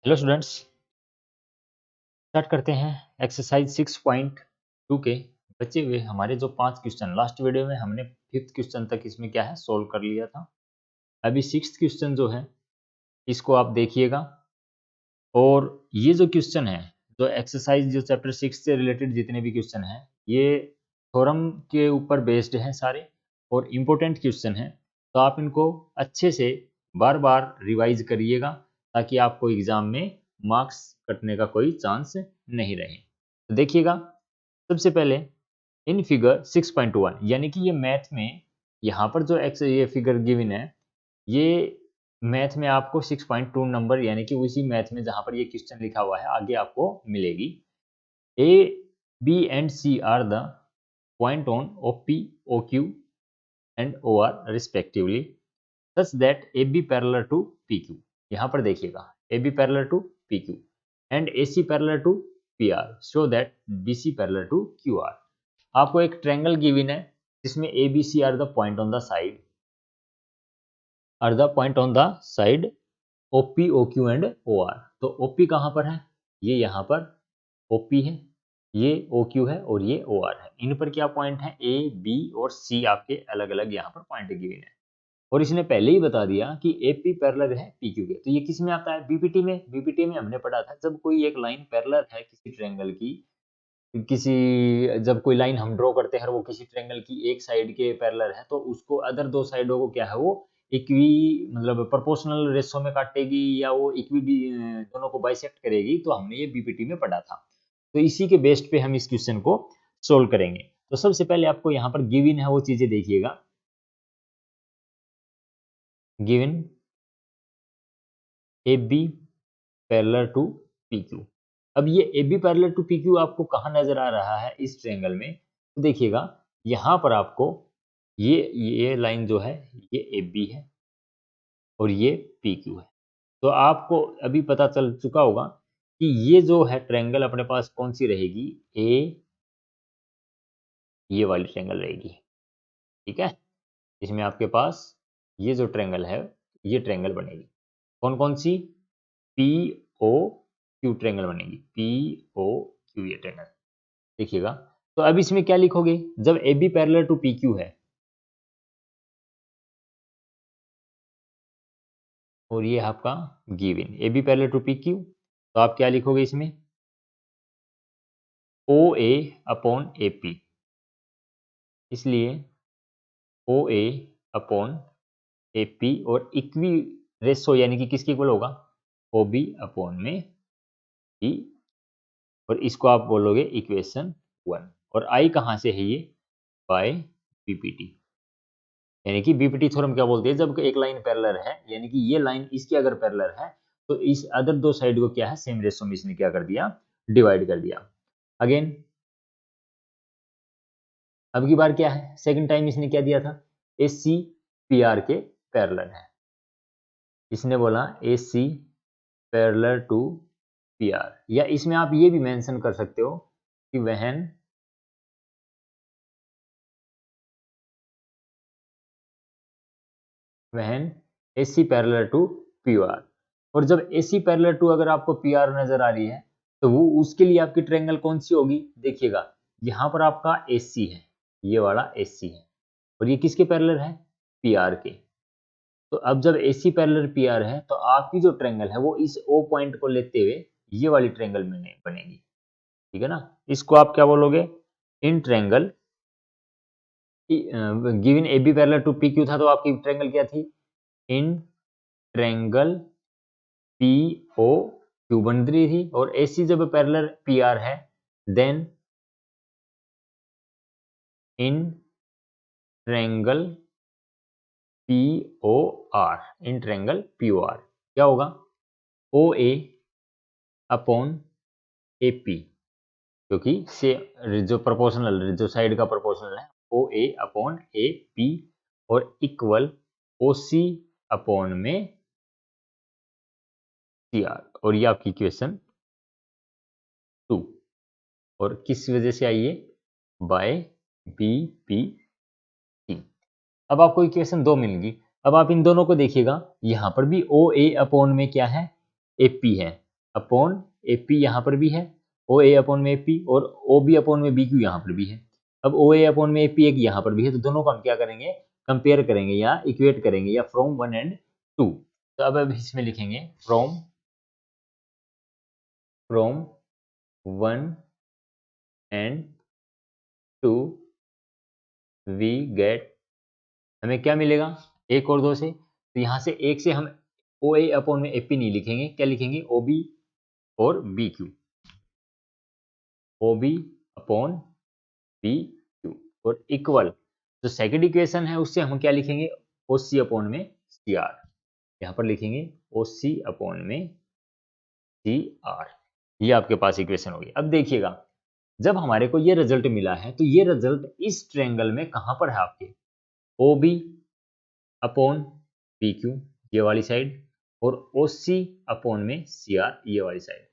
Hello students, start करते हैं exercise 6.2 के बचे हुए हमारे जो 5 क्वेश्चन। लास्ट वीडियो में हमने 5th क्वेश्चन तक इसमें क्या है सोल्व कर लिया था। अभी 6th क्वेश्चन जो है इसको आप देखिएगा। और ये जो क्वेश्चन है, जो एक्सरसाइज जो चैप्टर 6 से रिलेटेड जितने भी क्वेश्चन हैं, ये थ्योरम के ऊपर बेस्ड हैं सारे और इम्पोर्टेंट क्वेश्चन हैं। तो आप इनको अच्छे से बार बार रिवाइज करिएगा ताकि आपको एग्जाम में मार्क्स कटने का कोई चांस नहीं रहे। तो देखिएगा, सबसे पहले इन फिगर 6.1 यानी कि ये मैथ में यहाँ पर जो ये फिगर गिवन है, ये मैथ में आपको 6.2 नंबर यानी कि उसी मैथ में जहाँ पर ये क्वेश्चन लिखा हुआ है आगे आपको मिलेगी। A B and C R the point on O P O Q and O R respectively such that A B parallel to P Q. यहाँ पर देखिएगा, A B parallel to P Q and A C parallel to P R so that B C parallel to Q R. आपको एक triangle given है जिसमें A B C R the point on the side OP, OQ and OR। तो OP कहाँ पर है? ये यहाँ पर OP है, ये OQ है और ये OR है। इन पर क्या पॉइंट है? A, B और C आपके अलग अलग यहाँ पर पॉइंट गिवन है। और इसने पहले ही बता दिया कि AP पैरेलल है PQ के। तो ये किस में आता है? BPT में। BPT में हमने पढ़ा था जब कोई एक लाइन पैरेलल है किसी ट्रायंगल की, जब कोई लाइन हम ड्रॉ करते हैं वो किसी ट्रायंगल की एक साइड के पैरेलल है तो उसको अदर दो साइडों को क्या है वो इक्वी मतलब प्रोपोर्शनल रेशो में काटेगी या वो इक्वी दोनों को बाइसेक्ट करेगी। तो हमने ये बीपीटी में पढ़ा था। तो इसी के बेस्ड पे हम इस क्वेश्चन को सोल्व करेंगे। तो सबसे पहले आपको यहाँ पर गिवन है वो चीजें देखिएगा। Given A B parallel to P Q. अब ये A B parallel to P Q आपको कहाँ नजर आ रहा है इस ट्रायंगल में? तो देखिएगा, यहाँ पर आपको ये लाइन जो है ये ए बी है और ये पी क्यू है। तो आपको अभी पता चल चुका होगा कि ये जो है ट्रायंगल अपने पास कौन सी रहेगी? ये वाली ट्रायंगल रहेगी। ठीक है, इसमें आपके पास ये जो ट्रायंगल है ये ट्रायंगल बनेगी। कौन कौन सी? पी ओ क्यू ट्रायंगल बनेगी। पी ओ क्यू ये ट्रायंगल देखिएगा। तो अब इसमें क्या लिखोगे जब A B parallel to P Q है और ये आपका given A B parallel to P Q, तो आप क्या लिखोगे इसमें? O A upon A P. इसलिए O A upon A P और इक्वी रेशो यानी कि किसके इक्वल होगा? ओ बी अपॉन में पी। और इसको आप बोलोगे इक्वेशन 1। और आई कहाँ से है? ये बाय बीपीटी। यानी कि बीपीटी थ्योरम क्या बोलते हैं? जब एक लाइन पैरेलल है यानी कि ये लाइन इसके अगर पैरेलल है तो इस अदर दो साइड को क्या है सेम रेशो में इसने क्या कर दिया? डिवाइड कर दिया। अगेन अब की बार क्या है? सेकंड टाइम इसने क्या दिया था? ए सी पी आर के पैरेलल है। इसने बोला A C parallel to P R. या इसमें आप ये भी मेंशन कर सकते हो कि when AC parallel to PR। और जब AC पैरेलल टू अगर आपको PR नजर आ रही है तो वो उसके लिए आपकी ट्रायंगल कौन सी होगी? देखिएगा, यहाँ पर आपका AC है, ये वाला AC है और ये किसके पैरेलल है? PR के। तो अब जब AC पैरेलल PR है तो आपकी जो ट्रायंगल है वो इस O पॉइंट को लेते हुए ये वाली ट्रायंगल में बनेगी। ठीक है ना? इसको आप क्या बोलोगे? In triangle given AB parallel to PQ था तो आपकी ट्रायंगल क्या थी? In triangle P O Q बन रही थी। और AC जब पैरेलल PR है then in triangle P O R. In triangle P O R क्या होगा? ओ ए अपॉन ए पी, क्योंकि से जो प्रोपोर्शनल जो साइड का प्रोपोर्शनल है ओ ए अपॉन ए पी और इक्वल ओ सी अपॉन में सी आर। और ये आपकी इक्वेशन 2। और किस वजह से आई है? By B P T. अब आपको इक्वेशन 2 मिलेगी। अब आप इन दोनों को देखिएगा, यहां पर भी ओ ए अपॉन में क्या है? ए पी है। अपॉन ए पी यहाँ पर भी है, ओ ए अपॉन में ए पी, और ओ बी अपॉन में बी क्यू यहाँ पर भी है। अब ओ ए अपॉन में ए पी एक यहाँ पर भी है, तो दोनों को हम क्या करेंगे, कंपेयर करेंगे या इक्वेट करेंगे, या फ्रॉम 1 एंड 2। तो अब इसमें लिखेंगे फ्रॉम 1 एंड 2 वी गेट, हमें क्या मिलेगा, एक और दो से। तो यहाँ से एक से हम ओ ए अपॉन में ए पी नहीं लिखेंगे, क्या लिखेंगे, ओ बी और B Q, O B upon B Q, और इक्वल जो सेकंड इक्वेशन है उससे हम क्या लिखेंगे, ओ सी अपॉन में सी आर, यहाँ पर लिखेंगे ओ सी अपॉन में सी आर। ये आपके पास इक्वेशन होगी। अब देखिएगा, जब हमारे को ये रिजल्ट मिला है तो ये रिजल्ट इस ट्रायंगल में कहां पर है आपके, O B upon P Q ये वाली साइड, और ओ सी अपॉन में सी आर ये वाली साइड।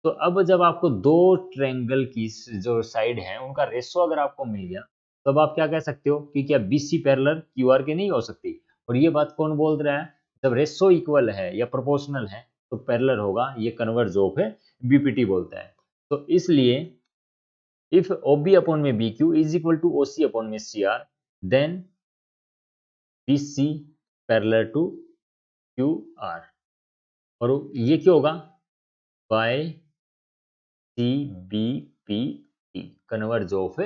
तो अब जब आपको दो ट्रायंगल की जो साइड है उनका रेशो अगर आपको मिल गया, तो अब आप क्या कह सकते हो कि क्या B C parallel Q R के नहीं हो सकती। और ये बात कौन बोल रहा है, जब रेशो इक्वल है या प्रोपोर्शनल है तो पैरेलल होगा, ये कन्वर्ज ऑफ है, बीपीटी बोलता है। तो इसलिए इफ ओ बी अपॉन में B Q is equal to O C upon में C R, then B C parallel to Q R, और ये क्या होगा, by C B P T, converse of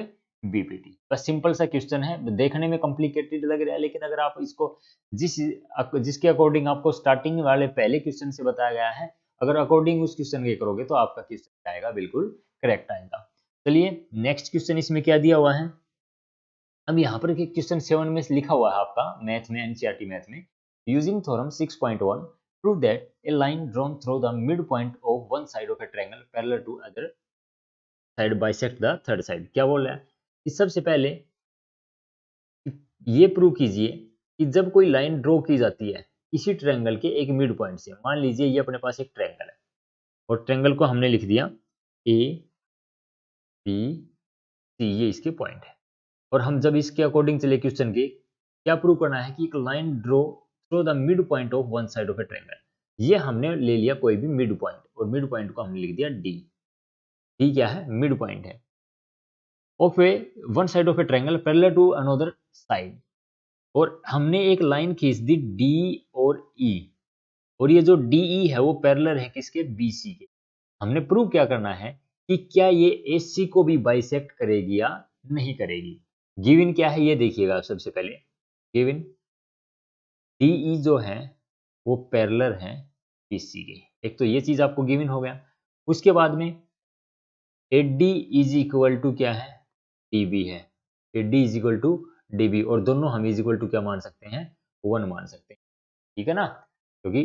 BPT. बस सिंपल सा क्वेश्चन है, देखने में कॉम्प्लिकेटेड लग रहा है, लेकिन अगर आप इसको जिसके अकॉर्डिंग आपको स्टार्टिंग वाले पहले क्वेश्चन से बताया गया है, अगर अकॉर्डिंग उस क्वेश्चन के करोगे तो आपका क्वेश्चन आएगा बिल्कुल करेक्ट आएगा। चलिए नेक्स्ट क्वेश्चन इसमें क्या दिया हुआ है। अब यहाँ पर क्वेश्चन 7 में लिखा हुआ है आपका मैथ में, एनसीईआरटी मैथ में, using theorem 6.1 prove that a line drawn through the mid point of one side of a triangle parallel to other side bisect the third side. क्या बोल रहा है, इस सबसे पहले ये प्रूव कीजिए कि जब कोई लाइन ड्रॉ की जाती है इसी ट्रायंगल के एक मिड पॉइंट से, मान लीजिए ये अपने पास एक ट्रायंगल है और ट्रायंगल को हमने लिख दिया ए बी सी, ये इसके पॉइंट है, और हम जब इसके अकॉर्डिंग चले क्वेश्चन के, क्या प्रूव करना है कि एक line draw through the mid point of one side of a triangle. ये हमने ले लिया कोई भी मिड पॉइंट, और मिड पॉइंट को हमने लिख दिया डी। डी क्या है, मिड पॉइंट है of a one side of a triangle parallel to another side, और हमने एक लाइन खींच दी डी और ई, और ये जो डीई है वो पैरेलल है किसके, बीसी के। हमने प्रूव क्या करना है कि क्या ये एसी को भी बाइसेक्ट करेगी या नहीं करेगी। गिवन क्या है ये देखिएगा, सबसे पहले गिवन डीई जो है वो पैरेलल है बीसी के, एक तो ये चीज आपको गिवन हो गया। उसके बाद में एडी इज इक्वल टू क्या है, डीबी है, AD is equal to DB, और दोनों हम इज इक्वल टू क्या मान सकते हैं, 1 मान सकते हैं, ठीक है ना, क्योंकि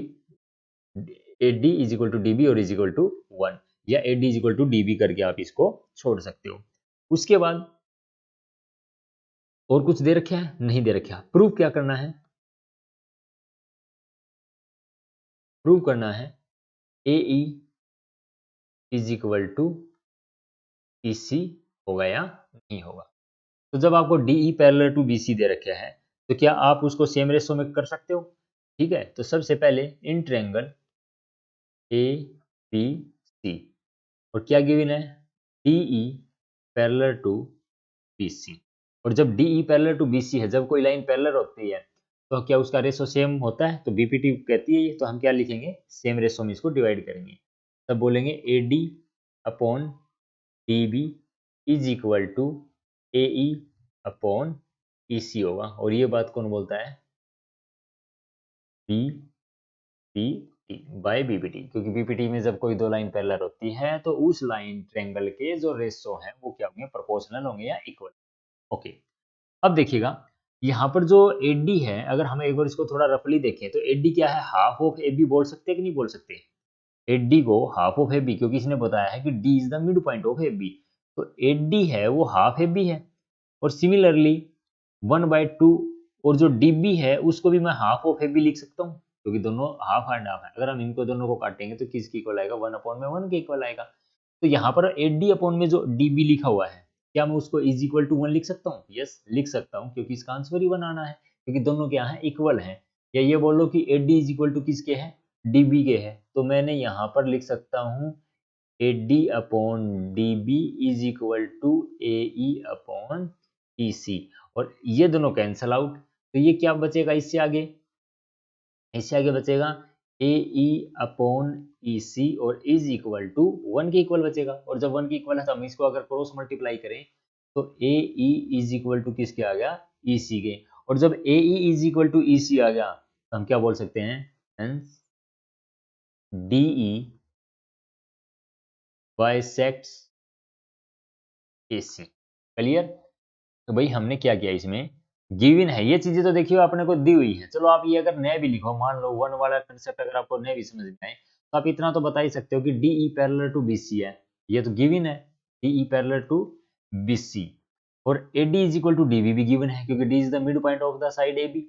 AD is equal to DB और इज इक्वल टू 1, या AD is equal to DB करके आप इसको छोड़ सकते हो। उसके बाद और कुछ दे रखा है, नहीं दे रखा। प्रूव क्या करना है, प्रूव करना है ए E is equal to E C होगा या नहीं होगा। तो जब आपको डीई पैरेलल टू बीसी दे रखा है तो क्या आप उसको सेम रेशो में कर सकते हो, ठीक है। तो सबसे पहले इन ट्रायंगल ए बी सी, और क्या गिवन है, डीई पैरेलल टू बीसी, और जब डीई पैरेलल टू बीसी है, जब कोई लाइन पैरेलल होती है तो क्या उसका रेशो सेम होता है, तो बीपीटी कहती है ये, तो हम क्या लिखेंगे, सेम रेशो में इसको डिवाइड करेंगे, तब बोलेंगे A D upon D B is equal to A E upon E C होगा, और ये बात कौन बोलता है, B P T by BPT, क्योंकि बीपीटी में जब कोई दो लाइन पैरेलल होती है तो उस लाइन ट्रायंगल के जो रेशो है वो क्या होंगे, प्रोपोर्शनल होंगे या इक्वल। ओके, अब देखिएगा यहाँ पर जो एडी है, अगर हम एक बार इसको थोड़ा रफली देखें तो एडी क्या है, हाफ ऑफ ए बी बोल सकते हैं कि नहीं बोल सकते, एडी को हाफ ऑफ ए बी, क्योंकि इसने बताया है कि D is the mid point of A B, तो एडी है वो हाफ ए बी है। और सिमिलरली 1/2, और जो डी बी है उसको भी मैं हाफ ऑफ ए बी लिख सकता हूँ, क्योंकि दोनों हाफ एंड हाफ है। अगर हम इनको दोनों को काटेंगे तो किसके इक्वल आएगा, 1/1 के इक्वल आएगा। तो यहाँ पर एडी अपॉन में जो डी बी लिखा हुआ है, क्या मैं उसको इज इक्वल टू 1 लिख सकता हूँ, यस लिख सकता हूँ, क्योंकि इसका आंसर ही बनाना है, क्योंकि दोनों क्या है, इक्वल है। या ये बोलो कि एडी इज इक्वल टू किसके है, DB के है, तो मैंने यहाँ पर लिख सकता हूँ AD upon DB is equal to AE upon EC, और ये दोनों कैंसल आउट, तो ये क्या बचेगा इससे आगे बचेगा AE अपॉन EC और इज इक्वल टू 1 के इक्वल बचेगा, और जब 1 के इक्वल है तो हम इसको अगर क्रॉस मल्टीप्लाई करें तो AE इज इक्वल टू किसके आ गया, EC के, और जब AE is equal to EC आ गया तो हम क्या बोल सकते हैं, hence DE bisects AC। Clear? तो भाई हमने क्या किया, इसमें गिवन है ये चीजें तो देखियो अपने को दी हुई है, चलो आप ये अगर नए भी लिखो, मान लो 1 वाला कंसेप्ट अगर आपको नए भी समझ में आए तो आप इतना तो बता ही सकते हो कि DE पैरेलल टू BC है, ये तो गिवन है, DE पैरेलल टू BC, और AD is equal to DB भी गिवन है क्योंकि D is the mid point of the side AB,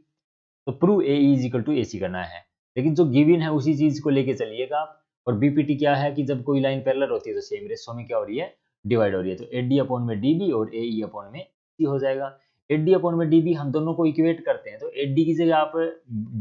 तो prove AE is equal to AC करना है, लेकिन जो गिवन है उसी चीज को लेके चलिएगा आप। और BPT क्या है कि जब कोई लाइन पैरेलल होती है तो सेम रेशो में क्या हो रही है, डिवाइड हो रही है, तो AD अपॉन में DB और AE अपॉन में C हो जाएगा। AD अपॉन में DB हम दोनों को इक्वेट करते हैं, तो AD की जगह आप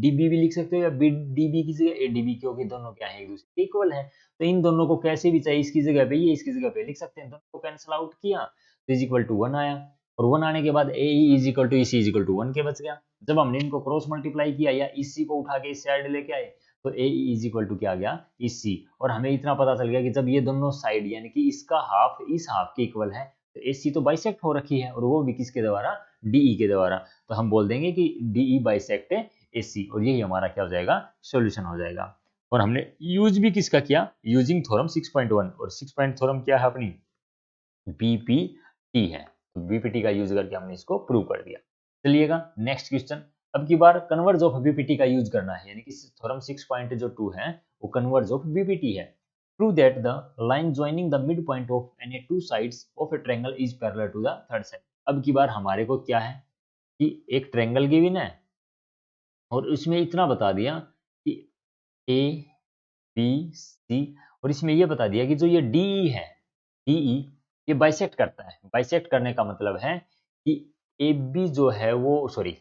DB भी लिख सकते हो या DB की जगह ADB, क्योंकि दोनों क्या है, एक दूसरे के इक्वल है, तो इन दोनों को कैसे भी चाहे इसकी जगह पे ये इसकी जगह पे लिख सकते हैं, दोनों को कैंसिल आउट किया तो इज इक्वल टू 1 आया, और 1 आने के बाद AE is equal to EC is equal to 1 के बच गया। जब हमने इनको क्रॉस मल्टीप्लाई किया या इसी को उठा के इस साइड लेके आए तो AE इज इक्वल टू क्या आ गया, EC, और हमें इतना पता चल गया कि जब ये दोनों साइड यानी कि इसका हाफ इस हाफ के इक्वल है तो AC तो बाइसेक्ट हो रखी है, और वो भी किसके द्वारा, DE के द्वारा, तो हम बोल देंगे कि DE बाइसेक्ट AC, और यही हमारा क्या हो जाएगा, सॉल्यूशन हो जाएगा। और हमने यूज भी किसका किया, यूजिंग थ्योरम 6.1, और 6 पॉइंट थ्योरम क्या है अपनी, BPT है, तो BPT का यूज करके हमने इसको प्रूव कर दिया। चलिएगा नेक्स्ट क्वेश्चन, अब की बार कन्वर्ज ऑफ BPT का यूज करना है, यानी कि थ्योरम 6.2 है वो कन्वर्ज ऑफ BPT है। Prove that the line joining the mid point of any two sides of a triangle is parallel to the third side. अब की बार हमारे को क्या है कि एक ट्रायंगल गिवन है और उसमें इतना बता दिया कि ABC, और इसमें ये बता दिया कि जो ये DE है, DE ये बाइसेक्ट करता है, बाइसेक्ट करने का मतलब है कि AB जो है वो सॉरी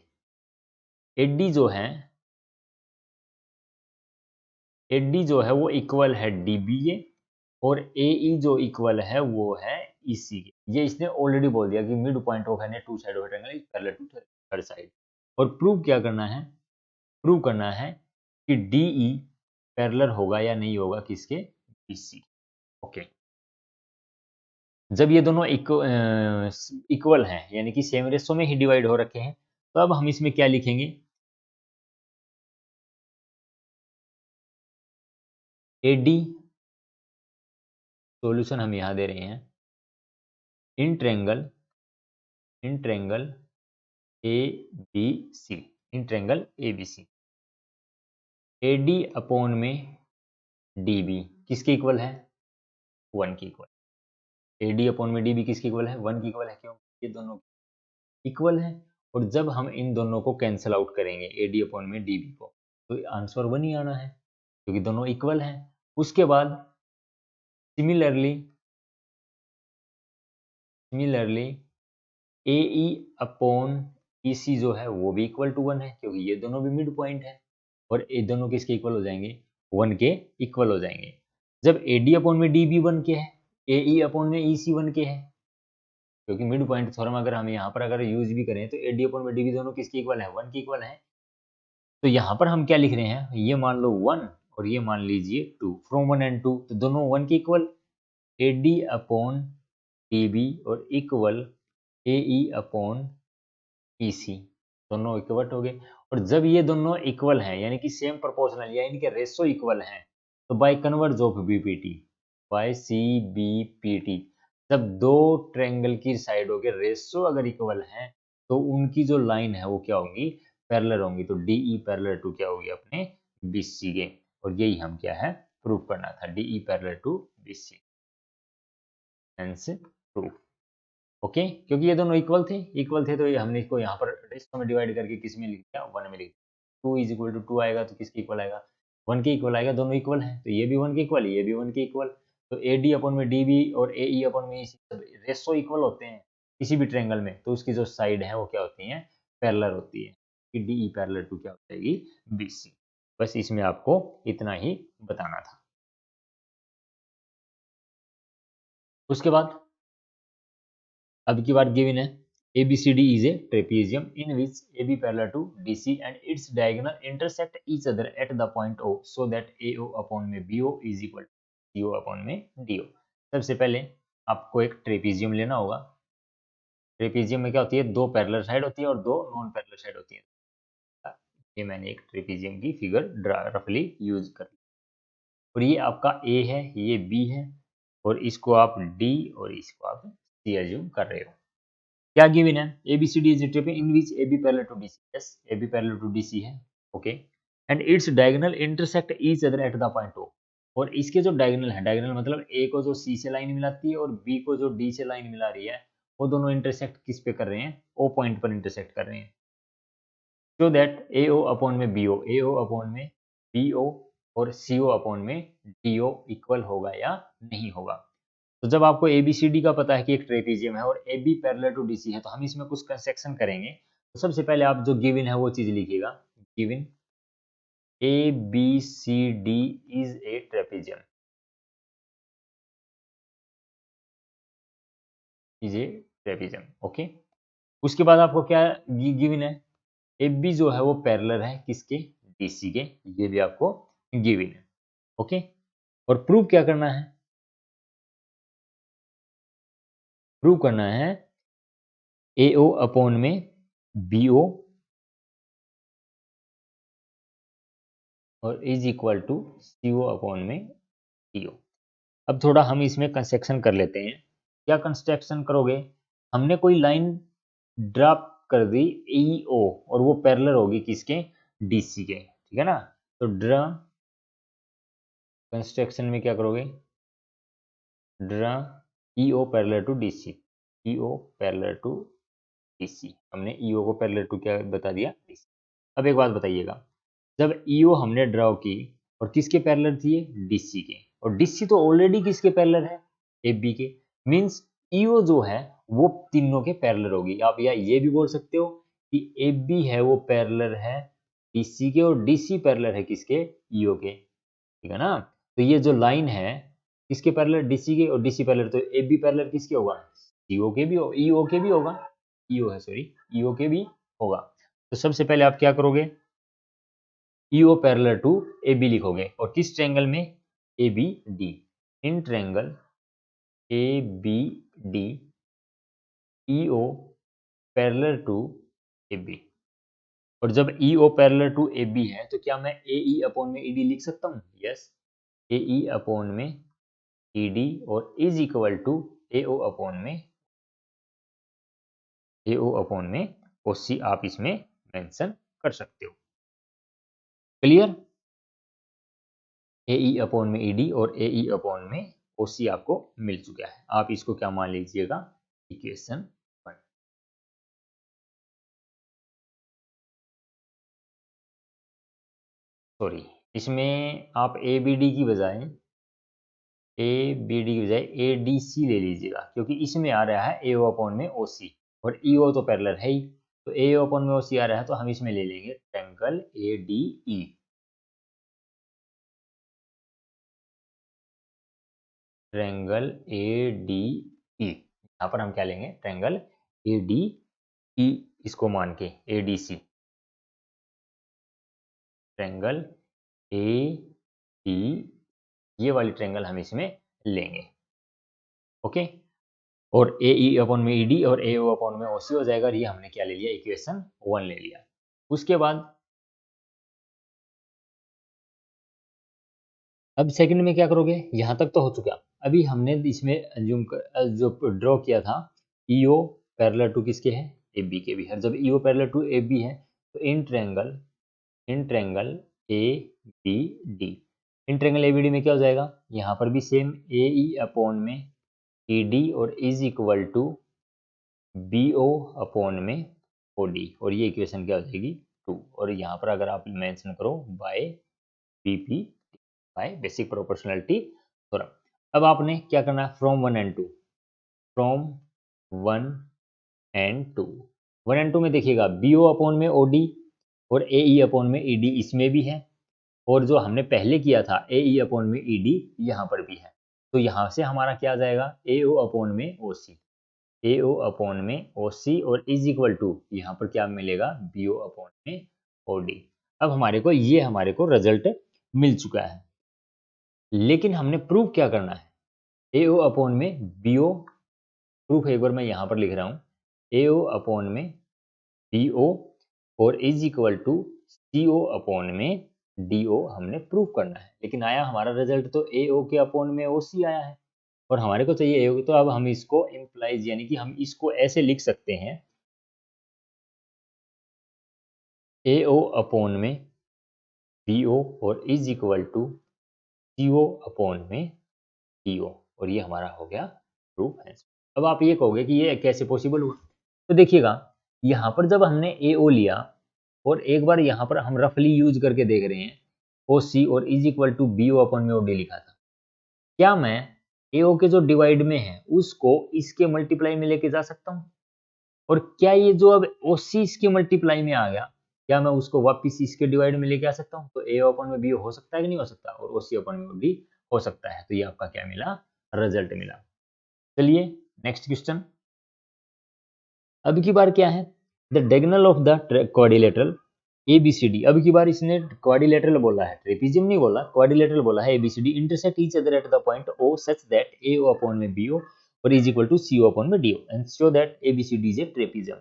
AD जो है, AD जो है वो इक्वल है DBA, और AE जो इक्वल है वो है EC के। ये इसने ऑलरेडी बोल दिया कि mid point of any two side of triangle is parallel to third side. और प्रूव क्या करना है, प्रूव करना है कि DE पैरेलल होगा या नहीं होगा किसके, BC। ओके, जब ये दोनों इक्वल हैं यानी कि सेम रेशो में ही डिवाइड हो रखे हैं, तो अब हम इसमें क्या लिखेंगे, AD सॉल्यूशन हम यहां दे रहे हैं in triangle ABC, in triangle ABC, AD upon में DB किसके इक्वल है, 1 के इक्वल। AD अपॉन में DB किसके इक्वल है, 1 के इक्वल है, क्यों, ये दोनों इक्वल है, और जब हम इन दोनों को कैंसिल आउट करेंगे AD अपॉन में DB को, तो आंसर 1 ही आना है क्योंकि दोनों इक्वल हैं। उसके बाद सिमिलरली AE अपॉन EC जो है वो भी इक्वल टू 1 है क्योंकि ये दोनों भी मिड पॉइंट है, और ये दोनों किसके इक्वल हो जाएंगे, 1 के इक्वल हो जाएंगे। जब AD अपॉन में DB 1 के है, AE अपॉन में EC 1 के है, क्योंकि मिड पॉइंट थ्योरम अगर हम यहाँ पर अगर यूज भी करें तो AD अपॉन में DB दोनों किसके इक्वल है, 1 के इक्वल है। तो यहाँ पर हम क्या लिख रहे हैं, ये मान लो 1 और ये मान लीजिए 2, फ्रॉम 1 एंड 2, तो दोनों 1 के इक्वल, AD अपॉन DB और इक्वल AE अपॉन EC, दोनों इक्वल हो गए। और जब ये दोनों इक्वल हैं यानी कि सेम प्रोपोर्शनल या इनके रेशो इक्वल हैं, तो by converse of BPT, by CBPT, जब दो ट्रायंगल की साइडों के रेशो अगर इक्वल हैं तो उनकी जो लाइन है वो क्या होंगी, पैरेलल होंगी, तो DE पैरेलल टू क्या होगी अपने BC के, और यही हम क्या है प्रूव करना था, DE parallel to BC, hence proof. Okay, क्योंकि ये दोनों इक्वल थे तो ये हमने इसको यहाँ पर रेशो में डिवाइड करके किस में लिख दिया, 1 में लिख दिया। 2 इज इक्वल टू 2 आएगा तो किसके इक्वल आएगा, 1 के इक्वल आएगा, दोनों इक्वल हैं तो ये भी 1 के इक्वल, ये भी 1 के इक्वल, तो AD अपॉन में DB और AE अपॉन में EC रेशो इक्वल होते हैं किसी भी ट्रायंगल में, तो उसकी जो साइड है वो क्या होती है, पैरेलल होती है, कि DE पैरेलल टू क्या हो जाएगी, BC। बस इसमें आपको इतना ही बताना था। उसके बाद अब की बार गिवन है ABCD is a trapezium in which AB parallel to DC and its diagonal intersect each other at the point O so that AO upon में BO is equal to CO upon में DO। सबसे पहले आपको एक trapezium लेना होगा। Trapezium में क्या होती है, दो पैरेलल साइड होती है और दो नॉन पैरेलल साइड होती है। ये मैंने एक ट्रेपीजियम की फिगर रफली यूज कर ली। और ये आपका A है, ये B है, और इसको आप D और इसको आप C एज्यूम कर रहे हो। क्या गिवन है, ABCD is trip in which AB parallel to DC। Yes, AB parallel to DC है, okay. And its diagonal intersect each other at the point O। और इसके जो डायगोनल है, डायगोनल मतलब A को जो C से लाइन मिलाती है और B को जो D से लाइन मिला रही है, वो दोनों इंटरसेक्ट किस पे कर रहे हैं, O पॉइंट पर इंटरसेक्ट कर रहे हैं। सो दैट AO अपॉन में BO, AO अपॉन में BO और CO अपॉन में DO इक्वल होगा या नहीं होगा। तो जब आपको ABCD का पता है कि एक ट्रेपीजियम है और AB पैरेलल टू DC है, तो हम इसमें कुछ कंस्ट्रक्शन करेंगे। तो सबसे पहले आप जो गिवन है वो चीज लिखिएगा, given ABCD is a trapezium, is a trapezium, okay. उसके बाद आपको क्या गिवन है, AB जो है वो पैरेलल है किसके, DC के, ये भी आपको गिवन है, ओके। और प्रूव क्या करना है, प्रूव करना है AO अपॉन में BO और is equal to CO upon में DO। अब थोड़ा हम इसमें कंस्ट्रक्शन कर लेते हैं। क्या कंस्ट्रक्शन करोगे, हमने कोई लाइन ड्रा कर दी EO और वो पैरेलल होगी किसके, DC के, ठीक है ना। तो ड्रा कंस्ट्रक्शन में क्या करोगे, draw EO parallel to DC, EO parallel to DC, हमने EO को पैरेलल टू क्या बता दिया, DC। अब एक बात बताइएगा, जब EO हमने ड्रॉ की और किसके पैरेलल थी ये, DC के, और DC तो ऑलरेडी किसके पैरेलल है, AB के, मींस EO जो है वो तीनों के पैरेलल होगी। आप या ये भी बोल सकते हो कि AB है वो पैरेलल है DC के और DC पैरेलल है किसके, EO के, ठीक है ना। तो ये जो लाइन है किसके पैरेलल, DC के, और DC पैरेलल, तो AB पैरेलल किसके होगा, CO के भी हो, EO के भी होगा, EO है सॉरी, EO के भी होगा। तो सबसे पहले आप क्या करोगे, EO पैरेलल टू AB लिखोगे, और किस ट्रायंगल में, ABD, in triangle ABD EO parallel to AB। और जब EO पैरेलल टू AB है तो क्या मैं AE अपॉन में ED लिख सकता हूँ, यस, AE अपॉन में ED और is equal to AO upon में OC आप इसमें मेंशन कर सकते हो। क्लियर, AE अपॉन में ED और AE अपॉन में OC आपको मिल चुका है। आप इसको क्या मान लीजिएगा, इक्वेशन 1। सॉरी, इसमें आप ABD की बजाय ADC ले लीजिएगा, क्योंकि इसमें आ रहा है AO अपॉन में OC और EO तो पैरेलल है ही, तो AO अपॉन में OC आ रहा है तो हम इसमें ले लेंगे ट्रायंगल ADE, ट्रायंगल ADE। यहाँ पर हम क्या लेंगे, ट्रायंगल ADE, इसको मान के ADC, ट्रायंगल ADE, ये वाली ट्रायंगल हम इसमें लेंगे, ओके। और AE अपॉन में ED और AO अपॉन में OC हो जाएगा, और ये हमने क्या ले लिया, इक्वेशन 1 ले लिया। उसके बाद अब सेकंड में क्या करोगे, यहां तक तो हो चुका, अभी हमने इसमें जो ड्रॉ किया था EO पैरेलल टू किसके है, AB के भी है। जब EO पैरेलल टू AB है तो in triangle ABD, in triangle ABD में क्या हो जाएगा, यहाँ पर भी सेम AE अपॉन में ED और is equal to BO upon में OD, और ये इक्वेशन क्या हो जाएगी 2। और यहाँ पर अगर आप मेंशन करो by BP, by basic proportionality theorem. अब आपने क्या करना है, from 1 and 2, from 1 and 2, 1 and 2 में देखिएगा BO अपॉन में OD और AE अपॉन में ED इसमें भी है, और जो हमने पहले किया था ए ई अपॉन में ई डी यहाँ पर भी है। तो यहाँ से हमारा क्या आ जाएगा, ए ओ अपॉन में ओ सी, ए ओ अपॉन में ओ सी और इज इक्वल टू यहाँ पर क्या मिलेगा, बी ओ अपॉन में ओ डी। अब हमारे को रिजल्ट मिल चुका है, लेकिन हमने प्रूफ क्या करना है, ए ओ अपॉन में बी ओ, प्रूफ एक बार मैं यहाँ पर लिख रहा हूँ, ए ओ अपॉन में बी ओ और is equal to C O upon में डी ओ हमने प्रूफ करना है। लेकिन आया हमारा रिजल्ट तो ए ओ के अपॉन में ओ सी आया है और हमारे को चाहिए ए ओ, तो अब हम इसको इम्प्लाइज यानी कि हम इसको ऐसे लिख सकते हैं, ए ओ अपॉन में बी ओ और is equal to C O upon में डी ओ, और ये हमारा हो गया प्रूफ है। अब आप ये कहोगे कि ये कैसे पॉसिबल हुआ, तो देखिएगा यहाँ पर जब हमने ए ओ लिया और एक बार यहाँ पर हम रफली यूज करके देख रहे हैं, ओ सी और is equal to B O upon में ओ डी लिखा था, क्या मैं ए ओ के जो डिवाइड में है उसको इसके मल्टीप्लाई में लेके जा सकता हूँ, और क्या ये जो अब ओ सी इसके मल्टीप्लाई में आ गया, क्या मैं उसको वापिस इसके डिवाइड में लेके आ सकता हूँ, तो ए अपॉन में बी हो सकता है कि नहीं हो सकता, और ओ सी अपॉन में डी हो सकता है। तो ये आपका क्या मिला, रिजल्ट मिला। चलिए नेक्स्ट क्वेश्चन। अब की बार क्या है, the diagonal of the quadrilateral A B C D, अब की बार इसने क्वाड्रिलेटरल बोला है, ट्रेपीजियम नहीं बोला, क्वाड्रिलेटरल बोला है, A B C D intersect each other at the point O such that A O upon में बी ओ और is equal to C O upon में D O and show that A B C D is a trapezium.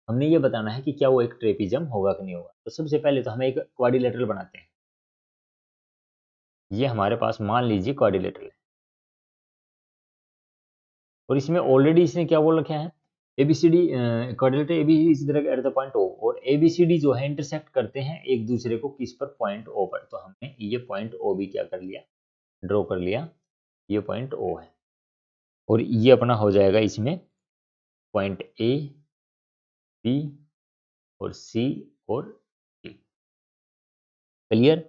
हमने ये बताना है कि क्या वो एक ट्रेपीजियम होगा कि नहीं होगा। तो सबसे पहले तो हम एक क्वाड्रिलेटरल बनाते हैं, ये हमारे पास मान लीजिए क्वाड्रिलेटरल है, और इसमें ऑलरेडी इसने क्या बोल रखे हैं, एबीसीडी क्वाड्रिलेटरल एबीसीडी इस तरह एट द पॉइंट ओ, और एबीसीडी जो है इंटरसेक्ट करते हैं एक दूसरे को किस पर, पॉइंट ओ पर। तो हमने ये पॉइंट ओ भी क्या कर लिया, ड्रॉ कर लिया, ये पॉइंट ओ है, और ये अपना हो जाएगा इसमें पॉइंट ए बी और सी और डी। क्लियर।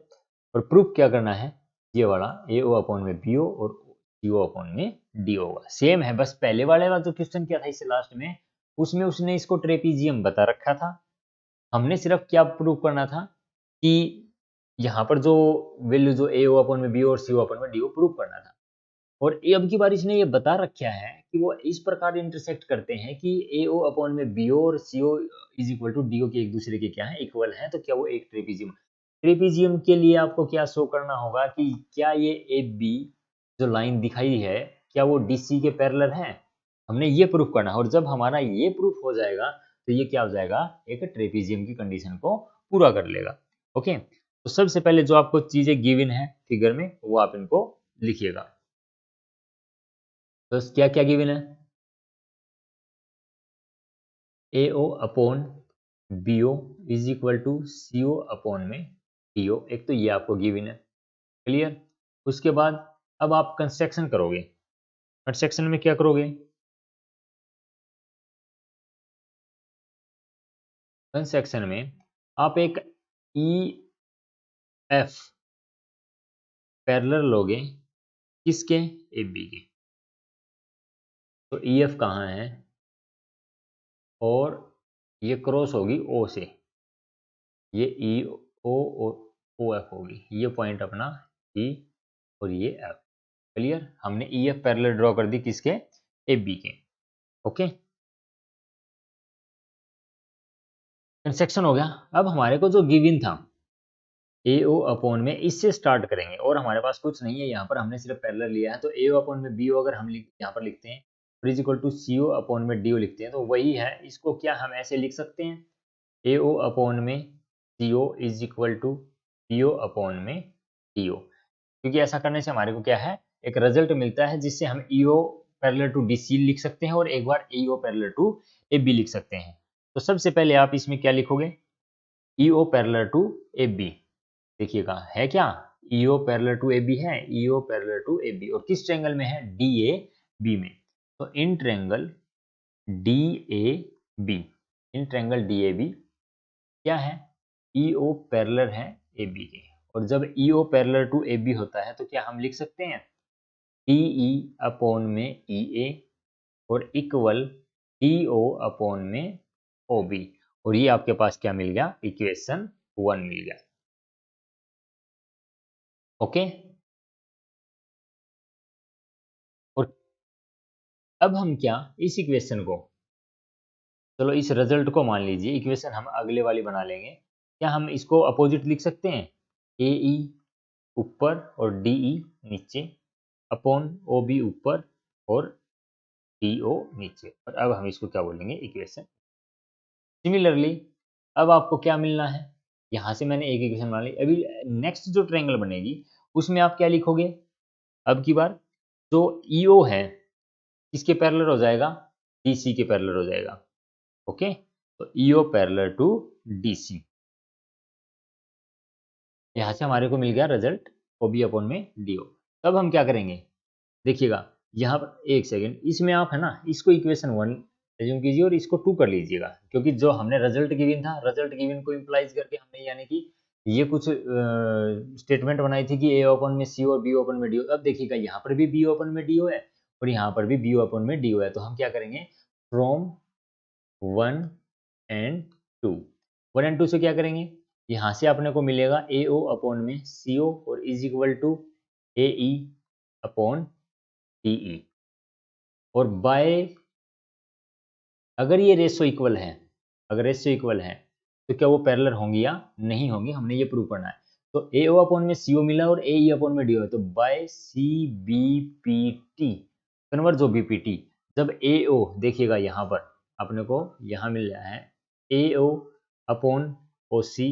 और प्रूफ क्या करना है, ये वाला ए ओ अपॉन में बी ओ और सी ओ अपॉन में डी होगा, सेम है, बस पहले वाले वाला जो क्वेश्चन किया था इससे लास्ट में, उसमें उसने इसको ट्रेपीजियम बता रखा था, हमने सिर्फ क्या प्रूव करना था कि यहाँ पर जो वैल्यू जो ए ओ अपॉन में बी और सी ओ अपॉन में डी ओ प्रूव करना था। और ए अब की बार इसने ये बता रखा है कि वो इस प्रकार इंटरसेक्ट करते हैं कि ए ओ अपॉन में बी ओ और C O is equal to D O के एक दूसरे के क्या है, इक्वल है। तो क्या वो एक ट्रेपीजियम, ट्रेपीजियम के लिए आपको क्या शो करना होगा कि क्या ये ए बी जो लाइन दिखाई है क्या वो डी सी के पैरेलल है, हमने ये प्रूफ करना है। और जब हमारा ये प्रूफ हो जाएगा तो ये क्या हो जाएगा, एक ट्रेपीजियम की कंडीशन को पूरा कर लेगा। ओके, तो सबसे पहले जो आपको चीजें गिवन है फिगर में वो आप इनको लिखिएगा। तो क्या क्या गिवन है, A O upon B O is equal to C O upon में डी ओ, एक तो ये आपको गिवन है। क्लियर। उसके बाद अब आप कंस्ट्रक्शन करोगे, कंस्ट्रक्शन में क्या करोगे, कंस्ट्रक्शन में आप एक ई एफ पैरेलल लोगे, किसके, ए बी के। तो ई एफ कहाँ है, और ये क्रॉस होगी ओ से, ये ई ओ और ओ एफ होगी, ये पॉइंट अपना ई और ये एफ। क्लियर, हमने ई एफ पैरेलल ड्रॉ कर दी किसके, ए बी के। ओके, कंस्ट्रक्शन हो गया। अब हमारे को जो गिवन था ए ओ अपॉन में, इससे स्टार्ट करेंगे, और हमारे पास कुछ नहीं है यहाँ पर, हमने सिर्फ पैरेलल लिया है। तो ए ओ अपॉन में बी ओ अगर हम यहाँ पर लिखते हैं, और is equal to C O upon में डी ओ लिखते हैं, तो वही है। इसको क्या हम ऐसे लिख सकते हैं, ए ओ अपॉन में C O is equal to B O upon में डी ओ, क्योंकि ऐसा करने से हमारे को क्या है, एक रिजल्ट मिलता है जिससे हम ई ओ पैरेलल टू डी सी लिख सकते हैं, और एक बार ई ओ पैरेलल टू ए बी लिख सकते हैं। तो सबसे पहले आप इसमें क्या लिखोगे, ई ओ पैरेलल टू ए बी, देखिएगा है क्या, ई ओ पैरेलल टू ए बी है, ई ओ पैरेलल टू ए बी, और किस ट्रायंगल में है, डी ए बी में। तो in triangle D A B, in triangle D A B क्या है, ई ओ पैरेलल है ए बी के, और जब ई ओ पैरेलल टू ए बी होता है तो क्या हम लिख सकते हैं, डी ई अपॉन में ई ए और इक्वल डी ओ अपॉन में ओ बी, और ये आपके पास क्या मिल गया, इक्वेशन 1 मिल गया। ओके। और अब हम क्या इस इक्वेशन को, चलो इस रिजल्ट को मान लीजिए इक्वेशन हम अगले वाली बना लेंगे। क्या हम इसको अपोजिट लिख सकते हैं? ए ई ऊपर और डी ई नीचे, अपॉन ओ बी ऊपर और डी ओ नीचे, और अब हम इसको क्या बोलेंगे? इक्वेशन। सिमिलरली अब आपको क्या मिलना है? यहाँ से मैंने एक इक्वेशन बना ली। अभी नेक्स्ट जो ट्रायंगल बनेगी उसमें आप क्या लिखोगे? अब की बार जो ईओ है किसके पैरेलल हो जाएगा? डीसी के पैरेलल हो जाएगा। ओके, तो ईओ पैरेलल टू डीसी। यहाँ से हमारे को मिल गया रिजल्ट ओ बी अपॉन में डी ओ। तब हम क्या करेंगे? देखिएगा यहाँ पर एक सेकेंड, इसमें आप है ना इसको इक्वेशन 1 एज्यूम कीजिए और इसको 2 कर लीजिएगा, क्योंकि जो हमने रिजल्ट गिवन था, रिजल्ट गिवन को इम्प्लाइज करके हमने यानी कि ये कुछ स्टेटमेंट बनाई थी कि ए ओपन में सी और बी ओपन में डी हो। अब देखिएगा यहाँ पर भी बी ओपन में डी हो है और यहाँ पर भी बी ओपन में डी हो है, तो हम क्या करेंगे? फ्रॉम 1 एंड 2, 1 एंड 2 से क्या करेंगे? यहाँ से अपने को मिलेगा ए ओ अपॉन में सी ओ और is equal to A E upon D E. और बाय, अगर ये रेशो इक्वल है, अगर रेशो इक्वल है तो क्या वो पैरेलल होंगी या नहीं होंगी, हमने ये प्रूव करना है। तो ए ओ अपॉन में सी ओ मिला और ए ई अपॉन में डी ओ है, तो by C B P T convert जो बी पी टी, जब ए ओ देखिएगा यहाँ पर अपने को यहाँ मिल रहा है A O upon O C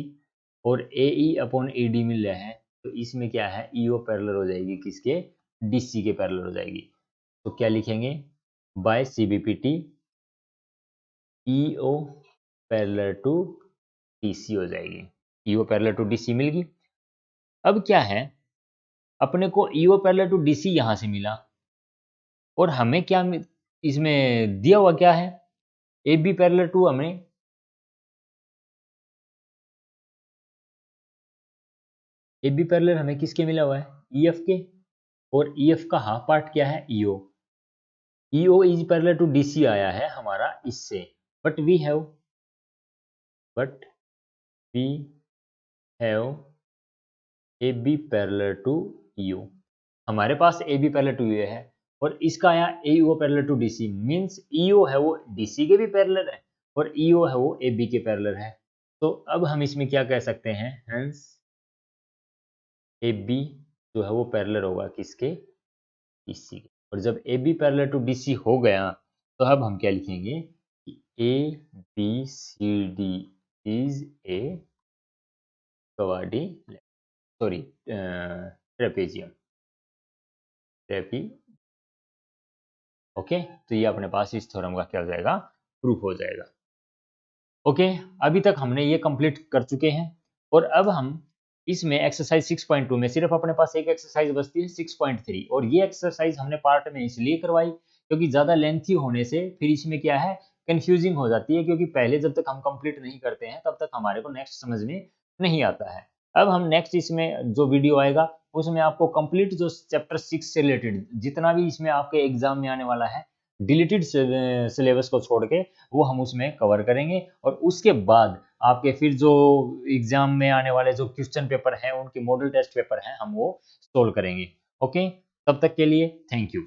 और ए ई अपॉन ए डी मिल रहा है, तो इसमें क्या है? ई ओ पैरेलल हो जाएगी किसके? डी सी के पैरेलल हो जाएगी। तो क्या लिखेंगे? By C B P T EO parallel to DC हो जाएगी। EO पैरेलल टू DC मिल गई। अब क्या है, अपने को EO पैरेलल टू DC यहाँ से मिला और हमें क्या इसमें दिया हुआ क्या है? AB पैरेलल टू हमें AB पैरेलल हमें किसके मिला हुआ है? EF के, और EF का हाफ पार्ट क्या है? EO। EO is parallel to DC आया है हमारा इससे, but we have AB parallel to EO। हमारे पास AB पैरेलल टू EO है और इसका आया AO parallel to DC, means EO है वो DC के भी पैरेलल है और EO है वो AB के पैरेलल है। तो अब हम इसमें क्या कह सकते हैं? हेंस AB जो है वो पैरेलल होगा किसके? DC के। और जब AB पैरेलल टू DC हो गया तो अब हम क्या लिखेंगे कि ABCD is a trapezium. Okay, तो ये अपने पास इस थ्योरम का क्या हो जाएगा? प्रूफ हो जाएगा। ओके, अभी तक हमने ये कंप्लीट कर चुके हैं और अब हम इसमें एक्सरसाइज 6.2 में सिर्फ अपने पास एक एक्सरसाइज बचती है 6.3, और ये एक्सरसाइज हमने पार्ट में इसलिए करवाई क्योंकि ज़्यादा लेंथी होने से फिर इसमें क्या है, कंफ्यूजिंग हो जाती है, क्योंकि पहले जब तक हम कंप्लीट नहीं करते हैं तब तक हमारे को नेक्स्ट समझ में नहीं आता है। अब हम नेक्स्ट इसमें जो वीडियो आएगा उसमें आपको कंप्लीट जो चैप्टर 6 से रिलेटेड जितना भी इसमें आपके एग्जाम में आने वाला है डिलीटेड सिलेबस को छोड़ के वो हम उसमें कवर करेंगे, और उसके बाद आपके फिर जो एग्जाम में आने वाले जो क्वेश्चन पेपर हैं उनके मॉडल टेस्ट पेपर हैं हम वो सोल्व करेंगे। ओके, तब तक के लिए थैंक यू।